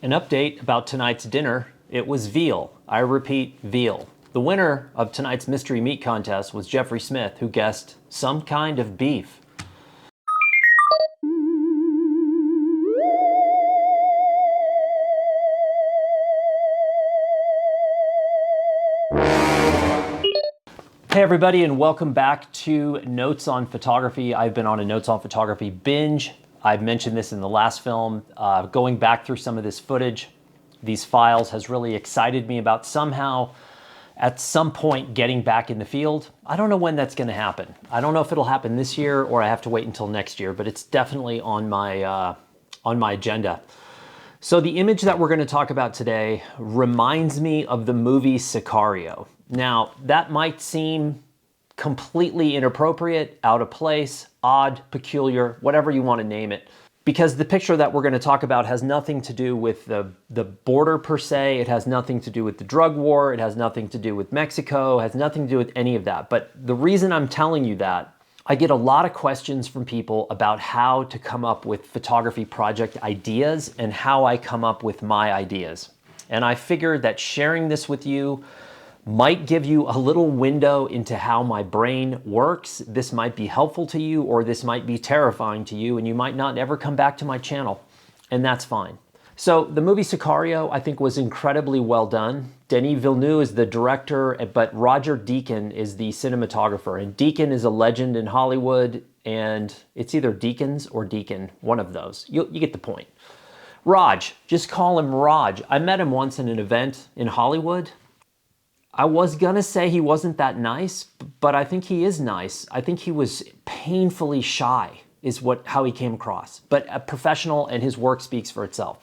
An update about tonight's dinner. It was veal. I repeat, veal. The winner of tonight's mystery meat contest was Jeffrey Smith, who guessed some kind of beef. Hey everybody, and welcome back to Notes on Photography. I've been on a Notes on Photography binge. I've mentioned this in the last film. Going back through some of this footage, these files has really excited me about somehow, at some point, getting back in the field. I don't know when that's going to happen. I don't know if it'll happen this year or I have to wait until next year, but it's definitely on my agenda. So the image that we're going to talk about today reminds me of the movie Sicario. Now, that might seem completely inappropriate, out of place, odd, peculiar, whatever you want to name it, because the picture that we're going to talk about has nothing to do with the border per se. It has nothing to do with the drug war. It has nothing to do with Mexico. It has nothing to do with any of that. But the reason I'm telling you that, I get a lot of questions from people about how to come up with photography project ideas and how I come up with my ideas. And I figured that sharing this with you might give you a little window into how my brain works. This might be helpful to you, or this might be terrifying to you, and you might not ever come back to my channel, and that's fine. So the movie Sicario, I think, was incredibly well done. Denis Villeneuve is the director, but Roger Deakins is the cinematographer, and Deakins is a legend in Hollywood, and it's either Deakins or Deacon, one of those. You get the point. Raj, just call him Raj. I met him once in an event in Hollywood. I was gonna say he wasn't that nice, but I think he is nice. I think he was painfully shy, is how he came across. But a professional, and his work speaks for itself.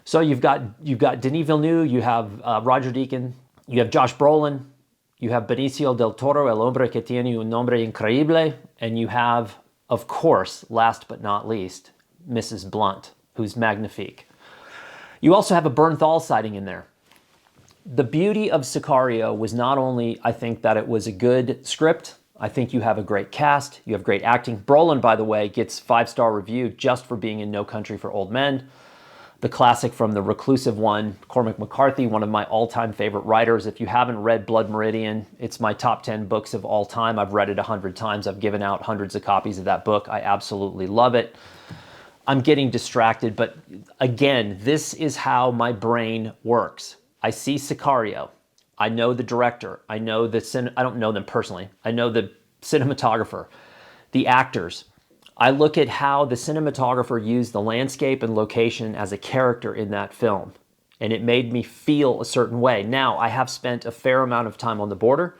So you've got Denis Villeneuve, you have Roger Deakins, you have Josh Brolin, you have Benicio del Toro, El Hombre que tiene un nombre increíble, and you have, of course, last but not least, Mrs. Blunt, who's magnifique. You also have a Bernthal sighting in there. The beauty of Sicario was not only, I think, that it was a good script. I think you have a great cast. You have great acting. Brolin, by the way, gets 5-star review just for being in No Country for Old Men. The classic from the Reclusive one, Cormac McCarthy, one of my all-time favorite writers. If you haven't read Blood Meridian, it's my top 10 books of all time. I've read it 100 times. I've given out hundreds of copies of that book. I absolutely love it. I'm getting distracted, but again, this is how my brain works. I see Sicario. I know the director. I know I don't know them personally. I know the cinematographer, the actors. I look at how the cinematographer used the landscape and location as a character in that film, and it made me feel a certain way. Now, I have spent a fair amount of time on the border.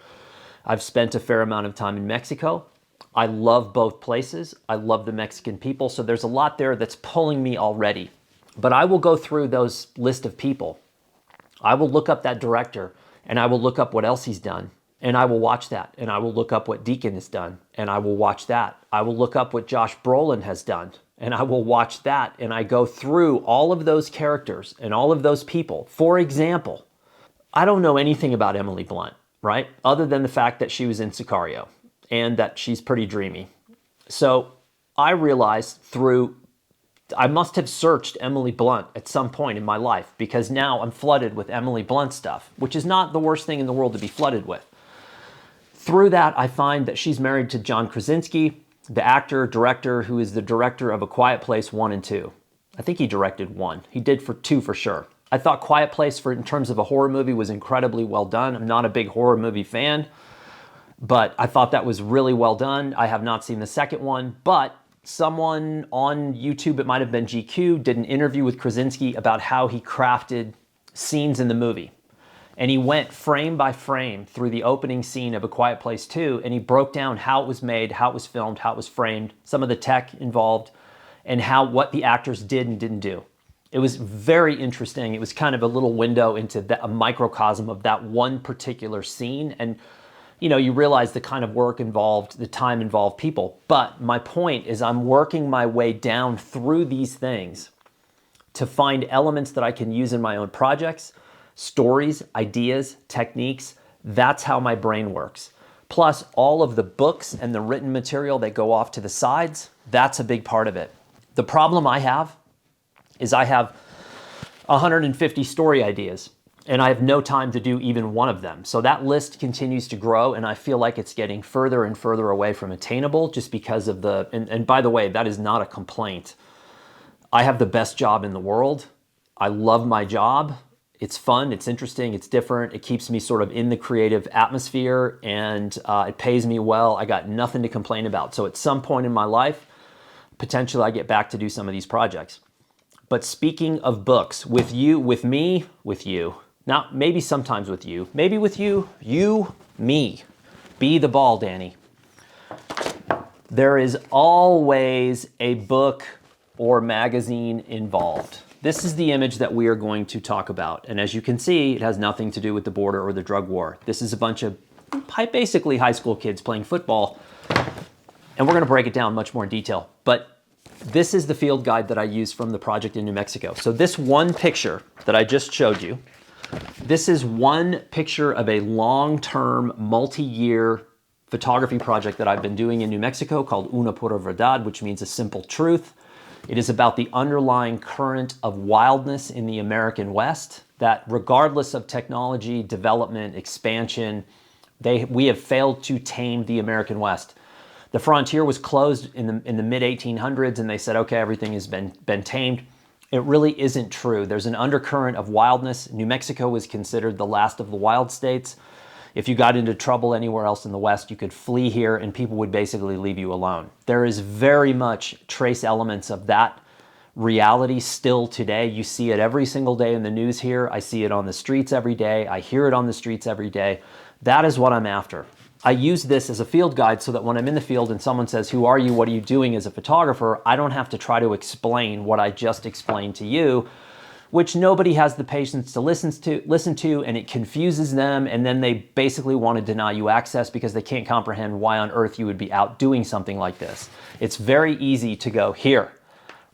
I've spent a fair amount of time in Mexico. I love both places. I love the Mexican people, so there's a lot there that's pulling me already. But I will go through those list of people. I will look up that director, and I will look up what else he's done, and I will watch that, and I will look up what Deakins has done, and I will watch that. I will look up what Josh Brolin has done, and I will watch that, and I go through all of those characters and all of those people. For example, I don't know anything about Emily Blunt, right? Other than the fact that she was in Sicario, and that she's pretty dreamy. So I realized I must have searched Emily Blunt at some point in my life, because now I'm flooded with Emily Blunt stuff, which is not the worst thing in the world to be flooded with. Through that, I find that she's married to John Krasinski, the actor, director, who is the director of A Quiet Place 1 and 2. I think he directed 1. He did for 2 for sure. I thought Quiet Place, in terms of a horror movie, was incredibly well done. I'm not a big horror movie fan, but I thought that was really well done. I have not seen the second one, but someone on YouTube, it might have been GQ, did an interview with Krasinski about how he crafted scenes in the movie. And he went frame by frame through the opening scene of A Quiet Place 2, and he broke down how it was made, how it was filmed, how it was framed, some of the tech involved, and what the actors did and didn't do. It was very interesting. It was kind of a little window into a microcosm of that one particular scene. And you realize the kind of work involved, the time involved, people. But my point is I'm working my way down through these things to find elements that I can use in my own projects, stories, ideas, techniques. That's how my brain works. Plus all of the books and the written material that go off to the sides, that's a big part of it. The problem I have is I have 150 story ideas, and I have no time to do even one of them. So that list continues to grow, and I feel like it's getting further and further away from attainable just because of the, and by the way, that is not a complaint. I have the best job in the world. I love my job. It's fun, it's interesting, it's different. It keeps me sort of in the creative atmosphere, and it pays me well. I got nothing to complain about. So at some point in my life, potentially I get back to do some of these projects. But speaking of books, with you, with me, with you, not maybe sometimes with you, maybe with you, me. Be the ball, Danny. There is always a book or magazine involved. This is the image that we are going to talk about. And as you can see, it has nothing to do with the border or the drug war. This is a bunch of basically high school kids playing football. And we're going to break it down much more in detail. But this is the field guide that I used from the project in New Mexico. So this one picture that I just showed you, this is one picture of a long-term, multi-year photography project that I've been doing in New Mexico called Una Pura Verdad, which means a simple truth. It is about the underlying current of wildness in the American West, that regardless of technology, development, expansion, we have failed to tame the American West. The frontier was closed in the mid-1800s, and they said, okay, everything has been tamed. It really isn't true. There's an undercurrent of wildness. New Mexico was considered the last of the wild states. If you got into trouble anywhere else in the West, you could flee here and people would basically leave you alone. There is very much trace elements of that reality still today. You see it every single day in the news here. I see it on the streets every day. I hear it on the streets every day. That is what I'm after. I use this as a field guide so that when I'm in the field and someone says, who are you? What are you doing as a photographer? I don't have to try to explain what I just explained to you, which nobody has the patience to listen to, and it confuses them, and then they basically want to deny you access because they can't comprehend why on earth you would be out doing something like this. It's very easy to go, here,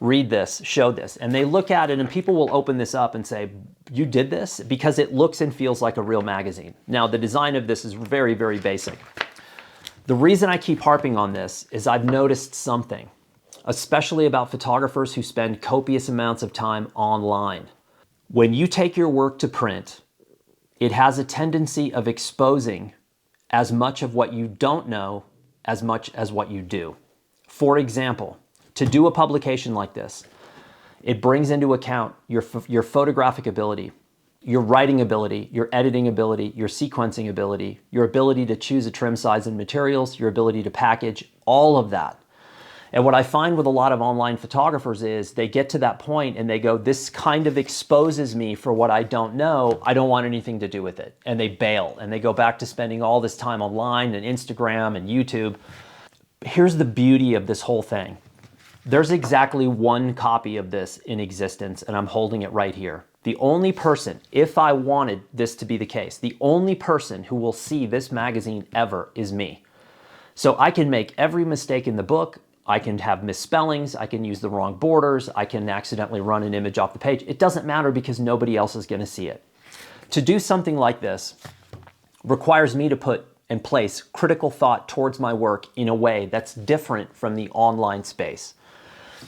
read this, show this, and they look at it and people will open this up and say, you did this? Because it looks and feels like a real magazine. Now, the design of this is very, very basic. The reason I keep harping on this is I've noticed something, especially about photographers who spend copious amounts of time online. When you take your work to print, it has a tendency of exposing as much of what you don't know as much as what you do. For example, to do a publication like this, it brings into account your photographic ability, your writing ability, your editing ability, your sequencing ability, your ability to choose a trim size and materials, your ability to package, all of that. And what I find with a lot of online photographers is they get to that point and they go, this kind of exposes me for what I don't know. I don't want anything to do with it. And they bail and they go back to spending all this time online and Instagram and YouTube. Here's the beauty of this whole thing. There's exactly one copy of this in existence, and I'm holding it right here. The only person, if I wanted this to be the case, the only person who will see this magazine ever is me. So I can make every mistake in the book. I can have misspellings. I can use the wrong borders. I can accidentally run an image off the page. It doesn't matter because nobody else is going to see it. To do something like this requires me to put and place critical thought towards my work in a way that's different from the online space.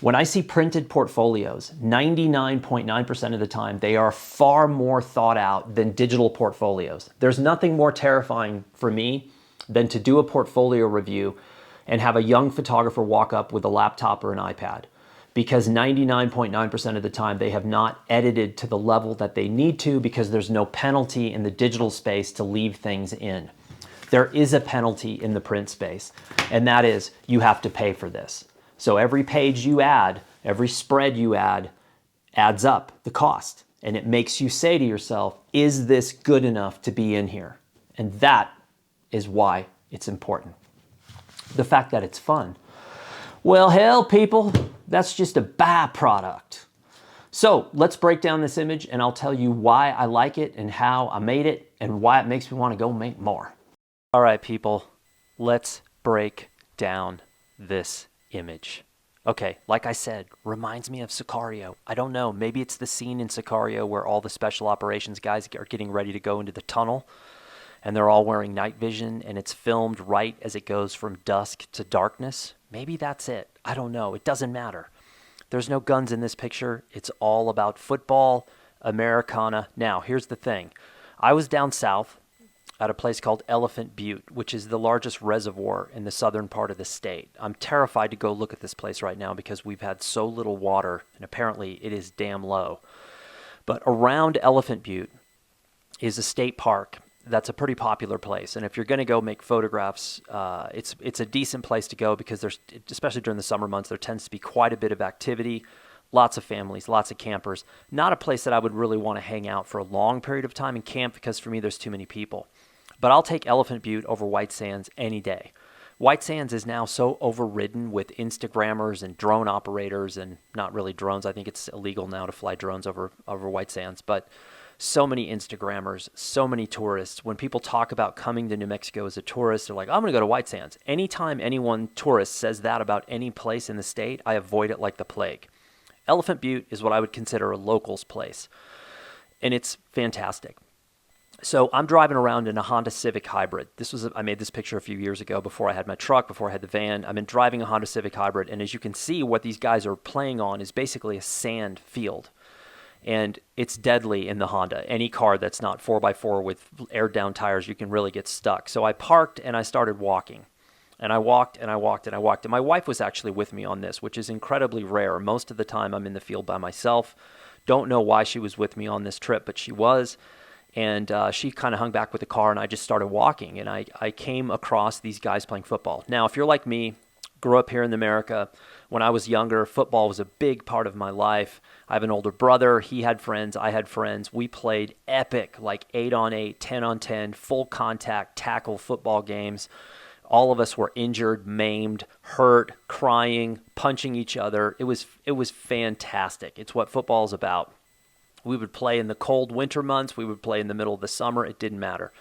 When I see printed portfolios, 99.9% of the time, they are far more thought out than digital portfolios. There's nothing more terrifying for me than to do a portfolio review and have a young photographer walk up with a laptop or an iPad, because 99.9% of the time they have not edited to the level that they need to because there's no penalty in the digital space to leave things in. There is a penalty in the print space, and that is you have to pay for this. So every page you add, every spread you add, adds up the cost. And it makes you say to yourself, is this good enough to be in here? And that is why it's important. The fact that it's fun. Well, hell, people, that's just a byproduct. So let's break down this image and I'll tell you why I like it and how I made it and why it makes me want to go make more. All right, people, let's break down this image. Okay, like I said, reminds me of Sicario. I don't know, maybe it's the scene in Sicario where all the special operations guys are getting ready to go into the tunnel and they're all wearing night vision and it's filmed right as it goes from dusk to darkness. Maybe that's it. I don't know. It doesn't matter. There's no guns in this picture. It's all about football, Americana. Now, here's the thing. I was down south at a place called Elephant Butte, which is the largest reservoir in the southern part of the state. I'm terrified to go look at this place right now because we've had so little water, and apparently it is damn low. But around Elephant Butte is a state park that's a pretty popular place. And if you're going to go make photographs, it's a decent place to go because there's, especially during the summer months, there tends to be quite a bit of activity. Lots of families, lots of campers. Not a place that I would really want to hang out for a long period of time and camp because for me there's too many people. But I'll take Elephant Butte over White Sands any day. White Sands is now so overridden with Instagrammers and drone operators, and not really drones. I think it's illegal now to fly drones over White Sands. But so many Instagrammers, so many tourists. When people talk about coming to New Mexico as a tourist, they're like, I'm going to go to White Sands. Anytime anyone tourist says that about any place in the state, I avoid it like the plague. Elephant Butte is what I would consider a local's place, and it's fantastic. So I'm driving around in a Honda Civic Hybrid. I made this picture a few years ago before I had my truck, before I had the van. I've been driving a Honda Civic Hybrid, and as you can see, what these guys are playing on is basically a sand field, and it's deadly in the Honda. Any car that's not 4x4 with air-down tires, you can really get stuck. So I parked, and I started walking. And I walked and I walked and I walked. And my wife was actually with me on this, which is incredibly rare. Most of the time I'm in the field by myself. Don't know why she was with me on this trip, but she was. And she kind of hung back with the car, and I just started walking. And I came across these guys playing football. Now, if you're like me, grew up here in America. When I was younger, football was a big part of my life. I have an older brother. He had friends. I had friends. We played epic, like 8-on-8, 10-on-10, full contact, tackle football games. All of us were injured, maimed, hurt, crying, punching each other. It was fantastic. It's what football is about. We would play in the cold winter months. We would play in the middle of the summer. It didn't matter.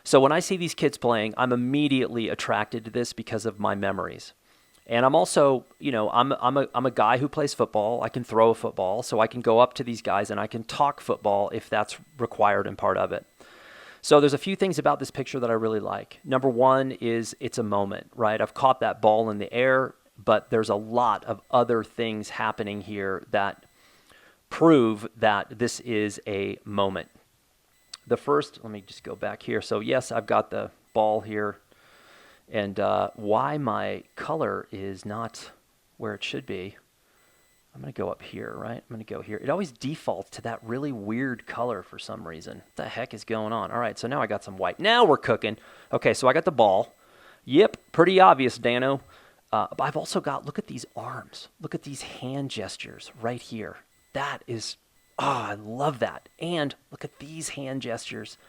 So when I see these kids playing, I'm immediately attracted to this because of my memories. And I'm also, I'm a guy who plays football. I can throw a football, so I can go up to these guys and I can talk football if that's required and part of it. So there's a few things about this picture that I really like. Number one is it's a moment, right? I've caught that ball in the air, but there's a lot of other things happening here that prove that this is a moment. The first, let me just go back here. So yes, I've got the ball here, and why my color is not where it should be. I'm going to go up here, right? I'm going to go here. It always defaults to that really weird color for some reason. What the heck is going on? All right, so now I got some white. Now we're cooking. Okay, so I got the ball. Yep, pretty obvious, Dano. But I've also got, look at these arms. Look at these hand gestures right here. That is, I love that. And look at these hand gestures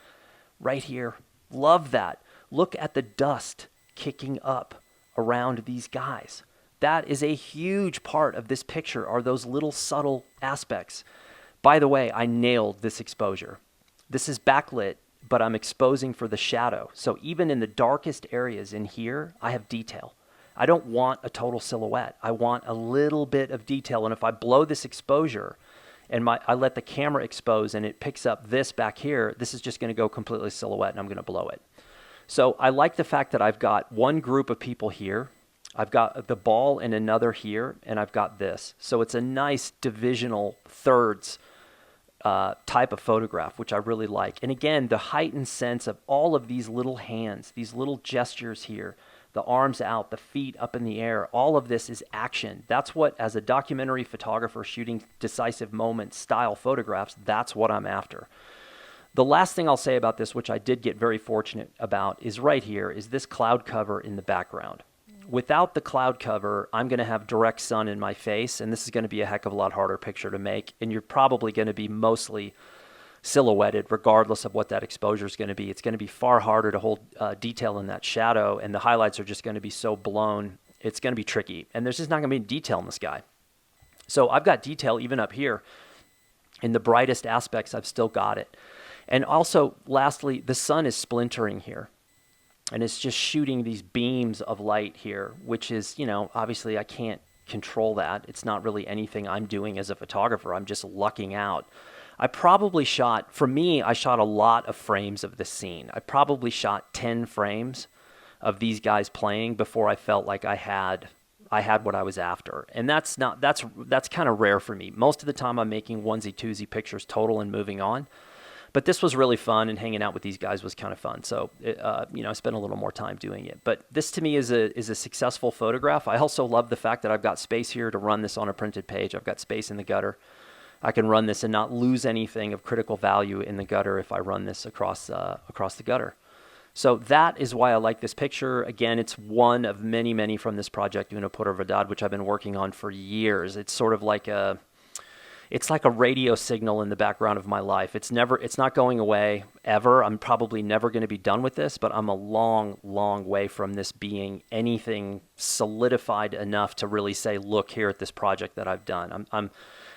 right here. Love that. Look at the dust kicking up around these guys. That is a huge part of this picture, are those little subtle aspects. By the way, I nailed this exposure. This is backlit, but I'm exposing for the shadow. So even in the darkest areas in here, I have detail. I don't want a total silhouette. I want a little bit of detail. And if I blow this exposure and I let the camera expose and it picks up this back here, this is just going to go completely silhouette and I'm going to blow it. So I like the fact that I've got one group of people here. I've got the ball in another here, and I've got this. So it's a nice divisional thirds type of photograph, which I really like. And again, the heightened sense of all of these little hands, these little gestures here, the arms out, the feet up in the air, all of this is action. That's what, as a documentary photographer shooting decisive moment style photographs, that's what I'm after. The last thing I'll say about this, which I did get very fortunate about, is right here, is this cloud cover in the background. Without the cloud cover, I'm going to have direct sun in my face, and this is going to be a heck of a lot harder picture to make, and you're probably going to be mostly silhouetted regardless of what that exposure is going to be. It's going to be far harder to hold detail in that shadow, and the highlights are just going to be so blown. It's going to be tricky, and there's just not going to be detail in the sky. So I've got detail even up here. In the brightest aspects, I've still got it. And also, lastly, the sun is splintering here. And it's just shooting these beams of light here, which is, obviously I can't control that. It's not really anything I'm doing as a photographer. I'm just lucking out. I probably shot, for me, I shot a lot of frames of this scene. I probably shot 10 frames of these guys playing before I felt like I had I had what I was after. And that's kind of rare for me. Most of the time I'm making onesie twosie pictures total and moving on. But this was really fun, and hanging out with these guys was kind of fun. So, I spent a little more time doing it. But this to me is a successful photograph. I also love the fact that I've got space here to run this on a printed page. I've got space in the gutter. I can run this and not lose anything of critical value in the gutter if I run this across the gutter. So that is why I like this picture. Again, it's one of many, many from this project, Una Pura Verdad, which I've been working on for years. It's sort of like it's like a radio signal in the background of my life. It's not going away ever. I'm probably never going to be done with this, but I'm a long, long way from this being anything solidified enough to really say, look here at this project that I've done.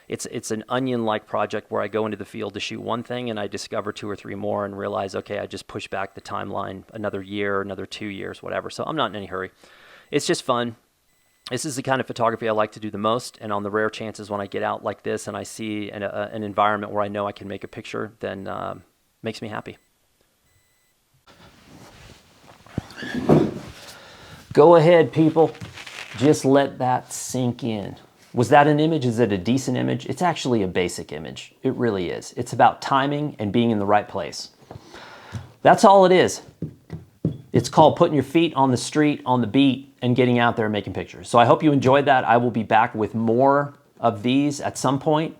It's an onion-like project where I go into the field to shoot one thing and I discover 2 or 3 more and realize, okay, I just pushed back the timeline another year, another 2 years, whatever. So I'm not in any hurry. It's just fun. This is the kind of photography I like to do the most, and on the rare chances when I get out like this and I see an environment where I know I can make a picture, then makes me happy. Go ahead, people. Just let that sink in. Was that an image? Is it a decent image? It's actually a basic image. It really is. It's about timing and being in the right place. That's all it is. It's called putting your feet on the street, on the beat, and getting out there and making pictures. So I hope you enjoyed that. I will be back with more of these at some point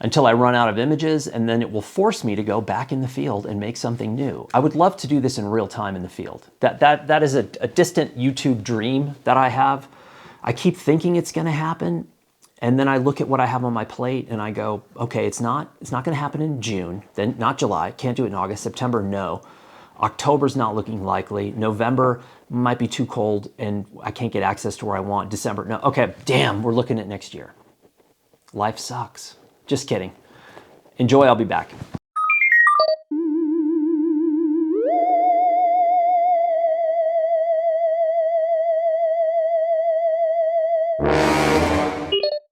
until I run out of images, and then it will force me to go back in the field and make something new. I would love to do this in real time in the field. That is a distant YouTube dream that I have. I keep thinking it's gonna happen, and then I look at what I have on my plate and I go, okay, it's not gonna happen in June, then not July, can't do it in August, September, no. October's not looking likely. November might be too cold and I can't get access to where I want. December, no. Okay, damn, we're looking at next year. Life sucks. Just kidding. Enjoy, I'll be back.